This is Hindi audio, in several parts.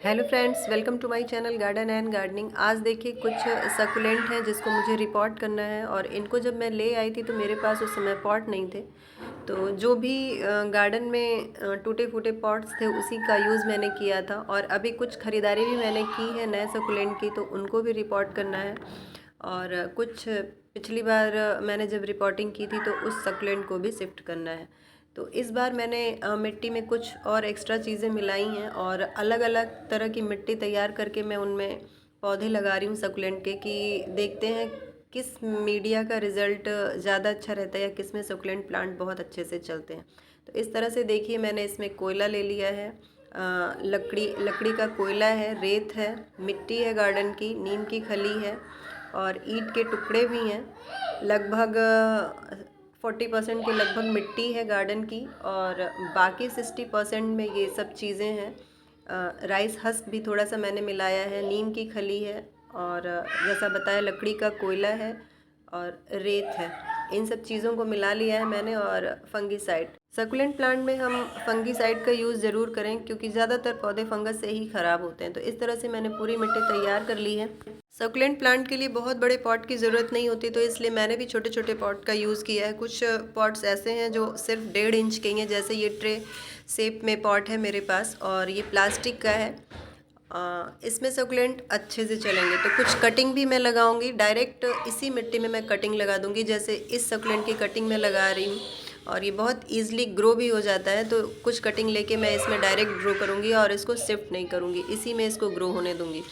Hello friends, welcome to my channel garden and gardening. आज देखिए कुछ सकुलेंट हैं जिसको मुझे रिपोर्ट करना है। और इनको जब मैं ले आई थी तो मेरे पास उस समय पॉट नहीं थे। तो जो भी गार्डन में टूटे फूटे पॉट्स थे उसी का यूज़ मैंने किया था। और अभी कुछ ख़रीदारी भी मैंने की है नए सकुलेंट की, तो उनको भी रिपोर्ट करना है। और कुछ पिछली बार मैंने जब रिपोर्टिंग की थी तो उस सकुलेंट को भी शिफ्ट करना है। तो इस बार मैंने मिट्टी में कुछ और एक्स्ट्रा चीज़ें मिलाई हैं और अलग अलग तरह की मिट्टी तैयार करके मैं उनमें पौधे लगा रही हूँ सकुलेंट के, कि देखते हैं किस मीडिया का रिज़ल्ट ज़्यादा अच्छा रहता है या किस में सकुलेंट प्लांट बहुत अच्छे से चलते हैं। तो इस तरह से देखिए मैंने इसमें कोयला ले लिया है, लकड़ी का कोयला है, रेत है, मिट्टी है गार्डन की, नीम की खली है और ईंट के टुकड़े भी हैं। लगभग 40% के लगभग मिट्टी है गार्डन की और बाकी 60% में ये सब चीज़ें हैं। राइस हस्क भी थोड़ा सा मैंने मिलाया है, नीम की खली है और जैसा बताया लकड़ी का कोयला है और रेत है। इन सब चीज़ों को मिला लिया है मैंने। और फंगीसाइड, सकुलेंट प्लांट में हम फंगीसाइड का यूज़ ज़रूर करें क्योंकि ज़्यादातर पौधे फंगस से ही ख़राब होते हैं। तो इस तरह से मैंने पूरी मिट्टी तैयार कर ली है। सकुलेंट प्लांट के लिए बहुत बड़े पॉट की ज़रूरत नहीं होती, तो इसलिए मैंने भी छोटे छोटे पॉट का यूज़ किया है। कुछ पॉट्स ऐसे हैं जो सिर्फ 1.5 इंच के ही हैं, जैसे ये ट्रे शेप में पॉट है मेरे पास और ये प्लास्टिक का है। इसमें सकुलेंट अच्छे से चलेंगे। तो कुछ कटिंग भी मैं लगाऊंगी, डायरेक्ट इसी मिट्टी में मैं कटिंग लगा दूंगी, जैसे इस सकुलेंट की कटिंग मैं लगा रही हूँ। और ये बहुत ईजिली ग्रो भी हो जाता है। तो कुछ कटिंग लेके मैं इसमें डायरेक्ट ग्रो करूँगी और इसको शिफ्ट नहीं करूँगी, इसी में इसको ग्रो होने दूँगी।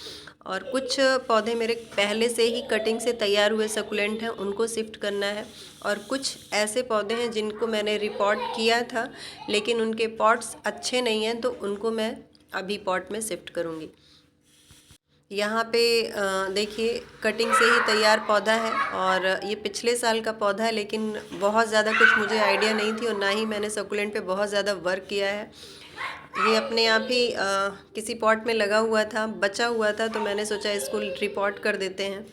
और कुछ पौधे मेरे पहले से ही कटिंग से तैयार हुए सकुलेंट हैं, उनको शिफ्ट करना है। और कुछ ऐसे पौधे हैं जिनको मैंने रिपोर्ट किया था लेकिन उनके पॉट्स अच्छे नहीं हैं, तो उनको मैं अभी पॉट में शिफ्ट करूँगी। यहाँ पे देखिए कटिंग से ही तैयार पौधा है और ये पिछले साल का पौधा है, लेकिन बहुत ज़्यादा कुछ मुझे आइडिया नहीं थी और ना ही मैंने सकुलेंट पे बहुत ज़्यादा वर्क किया है। ये अपने आप ही किसी पॉट में लगा हुआ था, बचा हुआ था, तो मैंने सोचा इसको रिपोर्ट कर देते हैं।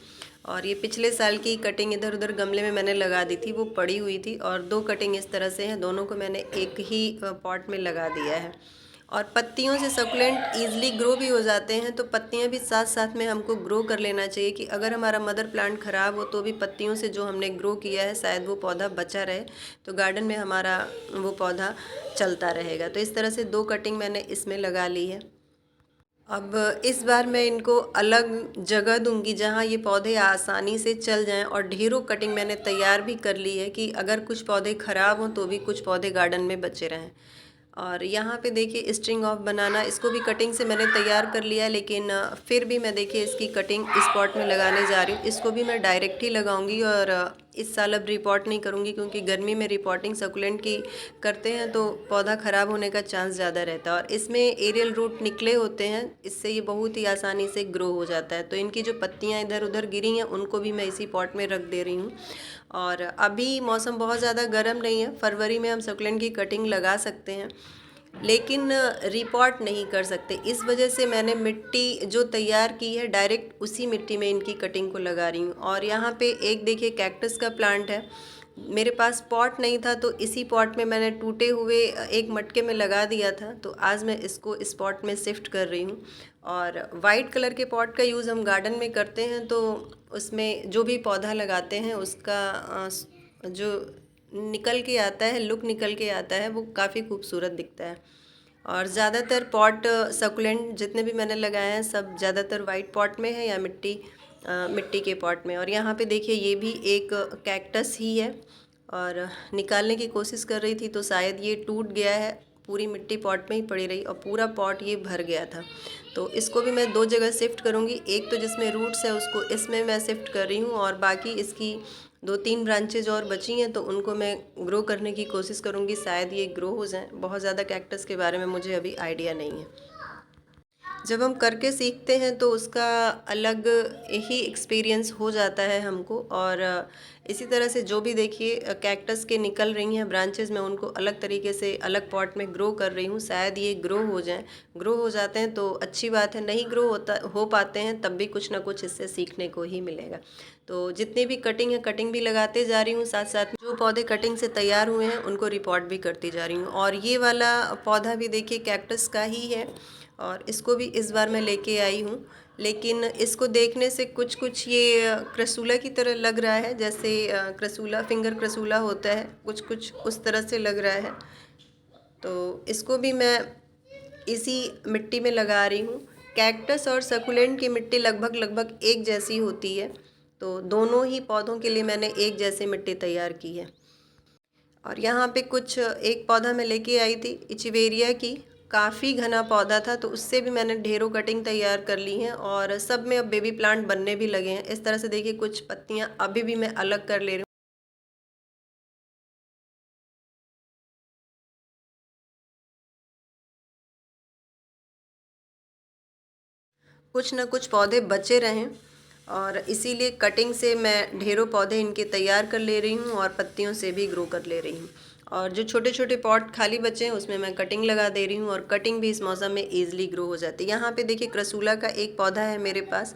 और ये पिछले साल की कटिंग इधर उधर गमले में मैंने लगा दी थी, वो पड़ी हुई थी। और दो कटिंग इस तरह से हैं, दोनों को मैंने एक ही पॉट में लगा दिया है। और पत्तियों से सकुलेंट ईजिली ग्रो भी हो जाते हैं, तो पत्तियां भी साथ साथ में हमको ग्रो कर लेना चाहिए कि अगर हमारा मदर प्लांट ख़राब हो तो भी पत्तियों से जो हमने ग्रो किया है शायद वो पौधा बचा रहे, तो गार्डन में हमारा वो पौधा चलता रहेगा। तो इस तरह से दो कटिंग मैंने इसमें लगा ली है। अब इस बार मैं इनको अलग जगह दूंगी जहां ये पौधे आसानी से चल जाएं। और ढेरों कटिंग मैंने तैयार भी कर ली है कि अगर कुछ पौधे ख़राब हों तो भी कुछ पौधे गार्डन में बचे रहें। और यहाँ पे देखिए स्ट्रिंग ऑफ बनाना, इसको भी कटिंग से मैंने तैयार कर लिया है, लेकिन फिर भी मैं देखिए इसकी कटिंग इस पॉट में लगाने जा रही हूँ। इसको भी मैं डायरेक्ट ही लगाऊंगी और इस साल अब रिपोर्ट नहीं करूँगी क्योंकि गर्मी में रिपोर्टिंग सकुलेंट की करते हैं तो पौधा ख़राब होने का चांस ज़्यादा रहता है। और इसमें एरियल रूट निकले होते हैं, इससे ये बहुत ही आसानी से ग्रो हो जाता है। तो इनकी जो पत्तियाँ इधर उधर गिरी हैं उनको भी मैं इसी पॉट में रख दे रही हूँ। और अभी मौसम बहुत ज़्यादा गर्म नहीं है, फरवरी में हम सकुलेंट की कटिंग लगा सकते हैं लेकिन रिपोर्ट नहीं कर सकते। इस वजह से मैंने मिट्टी जो तैयार की है डायरेक्ट उसी मिट्टी में इनकी कटिंग को लगा रही हूँ। और यहाँ पे एक देखिए कैक्टस का प्लांट है, मेरे पास पॉट नहीं था तो इसी पॉट में मैंने टूटे हुए एक मटके में लगा दिया था। तो आज मैं इसको इस पॉट में शिफ्ट कर रही हूँ। और वाइट कलर के पॉट का यूज़ हम गार्डन में करते हैं, तो उसमें जो भी पौधा लगाते हैं उसका जो निकल के आता है, लुक निकल के आता है, वो काफ़ी खूबसूरत दिखता है। और ज़्यादातर पॉट सकुलेंट जितने भी मैंने लगाए हैं सब ज़्यादातर वाइट पॉट में है या मिट्टी के पॉट में। और यहाँ पे देखिए ये भी एक कैक्टस ही है और निकालने की कोशिश कर रही थी तो शायद ये टूट गया है, पूरी मिट्टी पॉट में ही पड़ी रही और पूरा पॉट ये भर गया था। तो इसको भी मैं दो जगह शिफ्ट करूँगी, एक तो जिसमें रूट्स है उसको इसमें मैं शिफ्ट कर रही हूँ और बाकी इसकी 2-3 ब्रांचेज और बची हैं तो उनको मैं ग्रो करने की कोशिश करूँगी, शायद ये ग्रो हो जाएं। बहुत ज़्यादा कैक्टस के बारे में मुझे अभी आइडिया नहीं है। जब हम करके सीखते हैं तो उसका अलग ही एक्सपीरियंस हो जाता है हमको। और इसी तरह से जो भी देखिए कैक्टस के निकल रही हैं ब्रांचेस, मैं उनको अलग तरीके से अलग पॉट में ग्रो कर रही हूँ, शायद ये ग्रो हो जाएं। ग्रो हो जाते हैं तो अच्छी बात है, नहीं ग्रो हो पाते हैं तब भी कुछ ना कुछ इससे सीखने को ही मिलेगा। तो जितनी भी कटिंग है कटिंग भी लगाते जा रही हूँ, साथ साथ जो पौधे कटिंग से तैयार हुए हैं उनको रिपोर्ट भी करती जा रही हूँ। और ये वाला पौधा भी देखिए कैक्टस का ही है और इसको भी इस बार मैं लेके आई हूँ, लेकिन इसको देखने से कुछ ये क्रसूला की तरह लग रहा है, जैसे क्रसूला फिंगर क्रसूला होता है, कुछ उस तरह से लग रहा है। तो इसको भी मैं इसी मिट्टी में लगा रही हूँ। कैक्टस और सकुलेंट की मिट्टी लगभग एक जैसी होती है, तो दोनों ही पौधों के लिए मैंने एक जैसी मिट्टी तैयार की है। और यहाँ पे एक पौधा मैं लेके आई थी इचेवेरिया की, काफ़ी घना पौधा था, तो उससे भी मैंने ढेरों कटिंग तैयार कर ली हैं और सब में अब बेबी प्लांट बनने भी लगे हैं। इस तरह से देखिए कुछ पत्तियाँ अभी भी मैं अलग कर ले रही हूँ। कुछ ना कुछ पौधे बचे रहें और इसीलिए कटिंग से मैं ढेरों पौधे इनके तैयार कर ले रही हूँ और पत्तियों से भी ग्रो कर ले रही हूँ। और जो छोटे छोटे पॉट खाली बचे हैं उसमें मैं कटिंग लगा दे रही हूँ और कटिंग भी इस मौसम में ईजिली ग्रो हो जाती है। यहाँ पे देखिए क्रसूला का एक पौधा है मेरे पास,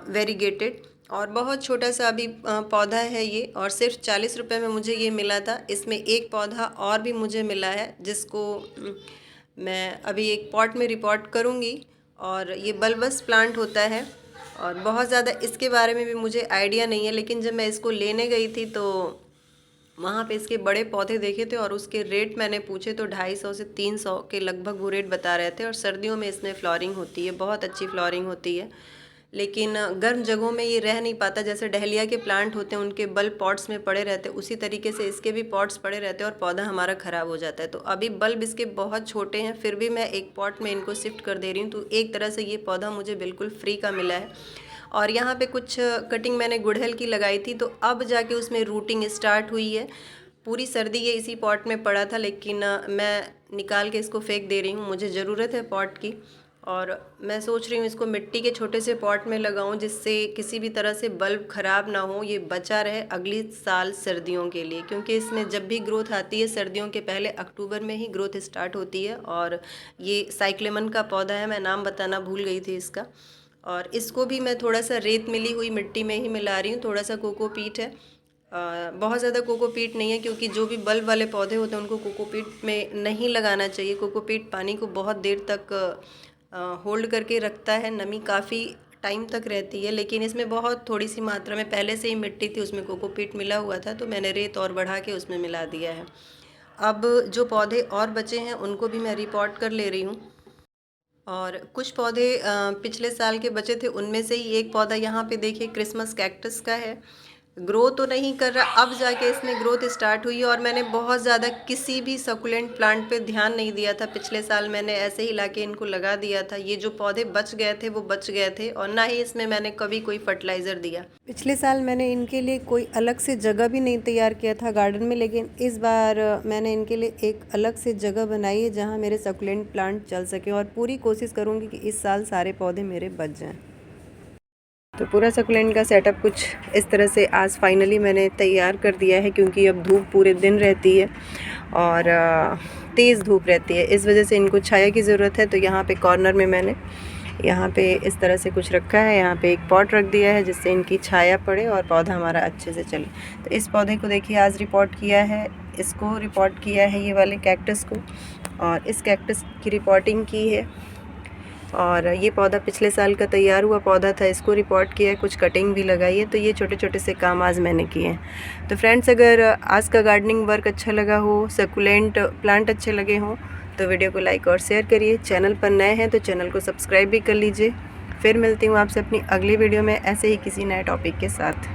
वेरीगेटेड, और बहुत छोटा सा अभी पौधा है ये, और सिर्फ 40 रुपये में मुझे ये मिला था। इसमें एक पौधा और भी मुझे मिला है जिसको मैं अभी एक पॉट में रिपोर्ट करूँगी। और ये बल्बस प्लांट होता है और बहुत ज़्यादा इसके बारे में भी मुझे आइडिया नहीं है, लेकिन जब मैं इसको लेने गई थी तो वहाँ पे इसके बड़े पौधे देखे थे और उसके रेट मैंने पूछे तो 250 से 300 के लगभग वो रेट बता रहे थे। और सर्दियों में इसमें फ्लॉरिंग होती है, बहुत अच्छी फ्लॉरिंग होती है, लेकिन गर्म जगहों में ये रह नहीं पाता। जैसे डहलिया के प्लांट होते हैं उनके बल्ब पॉट्स में पड़े रहते हैं, उसी तरीके से इसके भी पॉट्स पड़े रहते हैं और पौधा हमारा ख़राब हो जाता है। तो अभी बल्ब इसके बहुत छोटे हैं, फिर भी मैं एक पॉट में इनको शिफ्ट कर दे रही हूँ। तो एक तरह से ये पौधा मुझे बिल्कुल फ्री का मिला है। और यहाँ पे कुछ कटिंग मैंने गुड़हल की लगाई थी, तो अब जाके उसमें रूटिंग स्टार्ट हुई है। पूरी सर्दी ये इसी पॉट में पड़ा था, लेकिन मैं निकाल के इसको फेंक दे रही हूँ, मुझे ज़रूरत है पॉट की। और मैं सोच रही हूँ इसको मिट्टी के छोटे से पॉट में लगाऊं, जिससे किसी भी तरह से बल्ब ख़राब ना हो, ये बचा रहे अगली साल सर्दियों के लिए। क्योंकि इसमें जब भी ग्रोथ आती है सर्दियों के पहले अक्टूबर में ही ग्रोथ स्टार्ट होती है। और ये साइक्लेमन का पौधा है, मैं नाम बताना भूल गई थी इसका। और इसको भी मैं थोड़ा सा रेत मिली हुई मिट्टी में ही मिला रही हूँ, थोड़ा सा कोकोपीट है, बहुत ज़्यादा कोकोपीट नहीं है, क्योंकि जो भी बल्ब वाले पौधे होते हैं उनको कोकोपीट में नहीं लगाना चाहिए। कोकोपीट पानी को बहुत देर तक होल्ड करके रखता है, नमी काफ़ी टाइम तक रहती है, लेकिन इसमें बहुत थोड़ी सी मात्रा में पहले से ही मिट्टी थी, उसमें कोकोपीट मिला हुआ था, तो मैंने रेत और बढ़ा के उसमें मिला दिया है। अब जो पौधे और बचे हैं उनको भी मैं रिपोर्ट कर ले रही हूँ। और कुछ पौधे पिछले साल के बचे थे, उनमें से ही एक पौधा यहाँ पे देखिए क्रिसमस कैक्टस का है। ग्रो तो नहीं कर रहा, अब जाके इसमें ग्रोथ स्टार्ट हुई है। और मैंने बहुत ज़्यादा किसी भी सकुलेंट प्लांट पे ध्यान नहीं दिया था। पिछले साल मैंने ऐसे ही लाके इनको लगा दिया था। ये जो पौधे बच गए थे वो बच गए थे, और ना ही इसमें मैंने कभी कोई फर्टिलाइज़र दिया। पिछले साल मैंने इनके लिए कोई अलग से जगह भी नहीं तैयार किया था गार्डन में, लेकिन इस बार मैंने इनके लिए एक अलग से जगह बनाई है जहाँ मेरे सकुलेंट प्लांट चल सके, और पूरी कोशिश करूँगी कि इस साल सारे पौधे मेरे बच जाएँ। तो पूरा सकुलेंट का सेटअप कुछ इस तरह से आज फाइनली मैंने तैयार कर दिया है, क्योंकि अब धूप पूरे दिन रहती है और तेज़ धूप रहती है, इस वजह से इनको छाया की ज़रूरत है। तो यहाँ पे कॉर्नर में मैंने यहाँ पे इस तरह से कुछ रखा है, यहाँ पे एक पॉट रख दिया है जिससे इनकी छाया पड़े और पौधा हमारा अच्छे से चले। तो इस पौधे को देखिए आज रिपोर्ट किया है, इसको रिपोर्ट किया है, ये वाले कैक्टस को, और इस कैक्टस की रिपोर्टिंग की है। और ये पौधा पिछले साल का तैयार हुआ पौधा था, इसको रिपोर्ट किया है, कुछ कटिंग भी लगाई है। तो ये छोटे छोटे से काम आज मैंने किए हैं। तो फ्रेंड्स, अगर आज का गार्डनिंग वर्क अच्छा लगा हो, सकुलेंट प्लांट अच्छे लगे हों, तो वीडियो को लाइक और शेयर करिए। चैनल पर नए हैं तो चैनल को सब्सक्राइब भी कर लीजिए। फिर मिलती हूँ आपसे अपनी अगली वीडियो में ऐसे ही किसी नए टॉपिक के साथ।